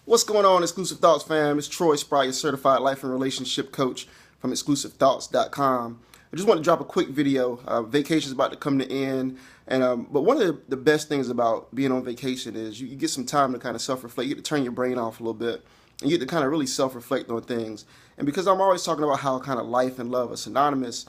What's going on, Exclusive Thoughts fam? It's Troy Sprite, your certified life and relationship coach from exclusivethoughts.com. I just want to drop a quick video. Vacation's about to come to end, and but one of the best things about being on vacation is you get some time to kind of self-reflect. You get to turn your brain off a little bit, and you get to kind of really self-reflect on things. And because I'm always talking about how kind of life and love are synonymous,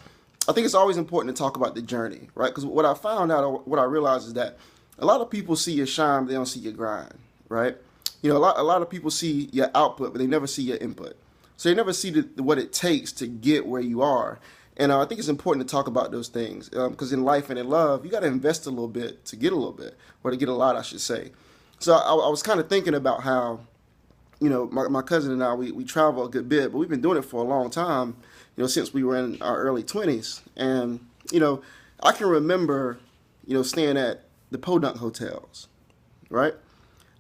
I think it's always important to talk about the journey, right? Because what I found out, what I realized is that a lot of people see your shine, but they don't see your grind, right? You know, a lot of people see your output, but they never see your input. So they never see what it takes to get where you are. And I think it's important to talk about those things because in life and in love, you got to invest a little bit to get a little bit, or to get a lot, I should say. So I was kind of thinking about how, you know, my cousin and I, we travel a good bit, but we've been doing it for a long time, you know, since we were in our early 20s. And, you know, I can remember, you know, staying at the Podunk hotels, right?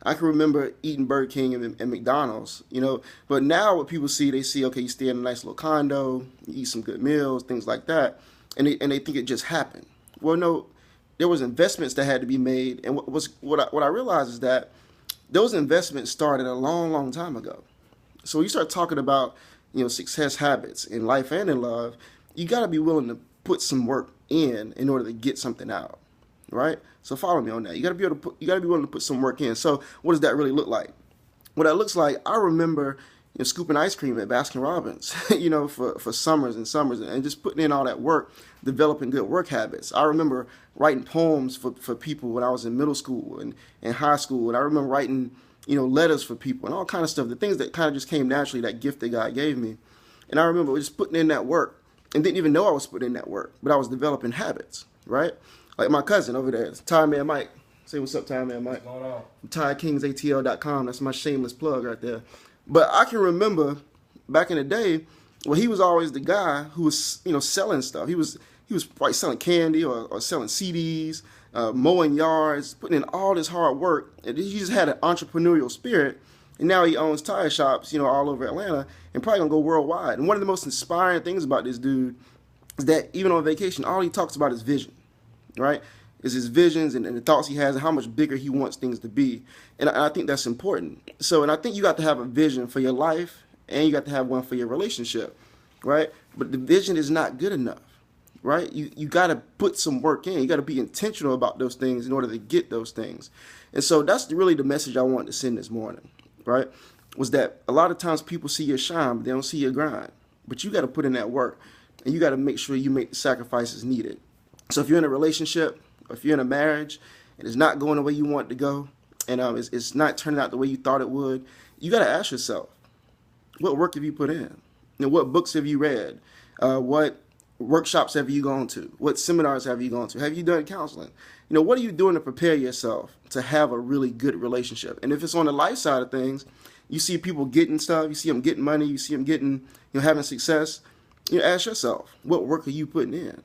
I can remember eating Burger King and McDonald's, you know, but now what people see, they see, okay, you stay in a nice little condo, you eat some good meals, things like that, and they think it just happened. Well, no, there was investments that had to be made, and what I realized is that those investments started a long, long time ago. So when you start talking about, you know, success habits in life and in love, you got to be willing to put some work in order to get something out. Right? So follow me on that. You gotta be willing to put some work in. So what does that really look like? What that looks like, I remember, you know, scooping ice cream at Baskin Robbins, you know, for summers and summers, and just putting in all that work, developing good work habits. I remember writing poems for people when I was in middle school and high school, and I remember writing, you know, letters for people and all kind of stuff, the things that kind of just came naturally, that gift that God gave me. And I remember just putting in that work and didn't even know I was putting in that work, but I was developing habits, right? Like my cousin over there, Ty Man Mike. Say what's up, Ty Man Mike. What's going on? TyKingsATL.com. That's my shameless plug right there. But I can remember back in the day, well, he was always the guy who was, you know, selling stuff. He was probably selling candy or selling CDs, mowing yards, putting in all this hard work. And he just had an entrepreneurial spirit. And now he owns tire shops, you know, all over Atlanta, and probably gonna go worldwide. And one of the most inspiring things about this dude is that even on vacation, all he talks about is vision. Right, is his visions and the thoughts he has and how much bigger he wants things to be. And I think that's important. So, and I think you got to have a vision for your life and you got to have one for your relationship, right? But the vision is not good enough, right? You got to put some work in. You got to be intentional about those things in order to get those things. And so that's really the message I wanted to send this morning, right? Was that a lot of times people see your shine, but they don't see your grind. But you got to put in that work and you got to make sure you make the sacrifices needed. So if you're in a relationship, or if you're in a marriage, and it's not going the way you want it to go, and it's not turning out the way you thought it would, you got to ask yourself, what work have you put in? You know, what books have you read? What workshops have you gone to? What seminars have you gone to? Have you done counseling? You know, what are you doing to prepare yourself to have a really good relationship? And if it's on the life side of things, you see people getting stuff, you see them getting money, you see them getting, you know, having success. You know, ask yourself, what work are you putting in?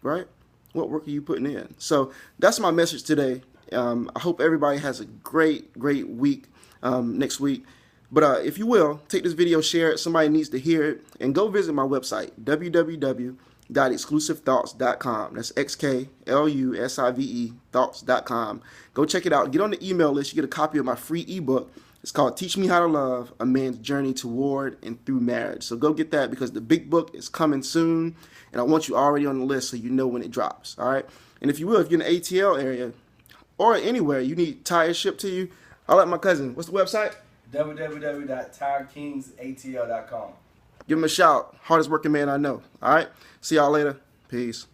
Right? What work are you putting in? So that's my message today. I hope everybody has a great week next week. But if you will, take this video, share it. Somebody needs to hear it. And go visit my website, www.exclusivethoughts.com. That's XKLUSIVE thoughts.com. Go check it out. Get on the email list. You get a copy of my free ebook. It's called Teach Me How to Love, A Man's Journey Toward and Through Marriage. So go get that because the big book is coming soon. And I want you already on the list so you know when it drops. All right. And if you will, if you're in the ATL area or anywhere you need tires shipped to you, I'll let my cousin. What's the website? www.TyKingsATL.com. Give him a shout. Hardest working man I know. All right. See y'all later. Peace.